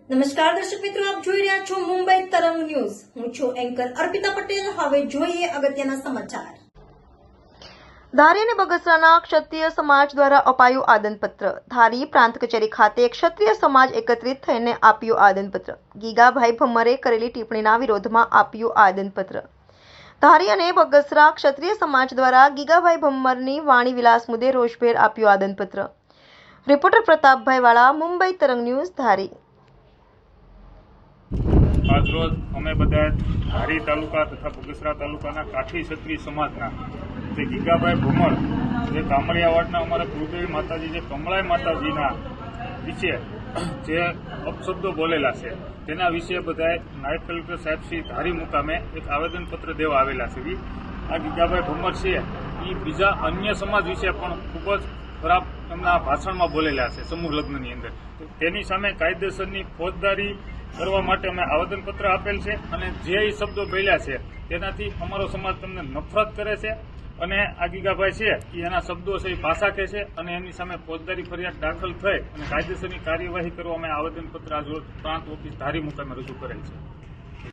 નમસ્કાર દર્શક મિત્રો, આપ જોઈ રહ્યા છો મુંબઈ તરંગ ન્યૂઝ. હું છું એન્કર અર્પિતા પટેલ. હવે જોઈએ અગત્યના સમાચાર. ધારી અને બગસરાના ક્ષત્રિય સમાજ દ્વારા અપાયું આદનપત્ર. ધારી પ્રાંત કચેરી ખાતે ક્ષત્રિય સમાજ એકત્રિત થઈને આપ્યું આદનપત્ર. ગીગાભાઈ ભમ્મરે કરેલી ટિપ્પણીના વિરોધમાં આપ્યું આદનપત્ર. ધારી અને બગસરા ક્ષત્રિય સમાજ દ્વારા ગીગાભાઈ ભમ્મરની વાણી વિલાસ મુદ્દે રોષભેર આપ્યું આદનપત્ર. રિપોર્ટર પ્રતાપભાઈ વાળા, મુંબઈ તરંગ ન્યૂઝ, ધારી. આજરોજ અમે બધા ધારી તાલુકા તથા બગસરા તાલુકાના કાઠી ક્ષત્રિય સમાજના જે ગીગાભાઈ ભમ્મર જે કામળિયાવાડના અમારા કુળદેવી માતાજી જે કમળાઈ માતાજીના વિશે જે અપશબ્દો બોલેલા છે તેના વિશે બધાએ નાયબ કલેક્ટર સાહેબ શ્રી ધારી મુકામે એક આવેદનપત્ર દેવા આવેલા છે. આ ગીગાભાઈ ભમ્મર છે એ બીજા અન્ય સમાજ વિશે પણ ખૂબ જ ખરાબ એમના ભાષણમાં બોલેલા છે સમૂહ લગ્નની અંદર. તેની સામે કાયદેસરની ફોજદારી કરવા માટે અમે આવેદનપત્ર આપેલ છે અને જે શબ્દો બોલ્યા છે તેનાથી અમારો સમાજ તમને નફરત કરે છે અને આ ગીગાભાઈ છે એ એના શબ્દો છે એ ભાષા કહે છે અને એમની સામે ફોજદારી ફરિયાદ દાખલ થઈ અને કાયદેસરની કાર્યવાહી કરવા અમે આવેદનપત્ર આજ પ્રાંત ઓફિસ ધારી મુકામે રજૂ કરેલ છે.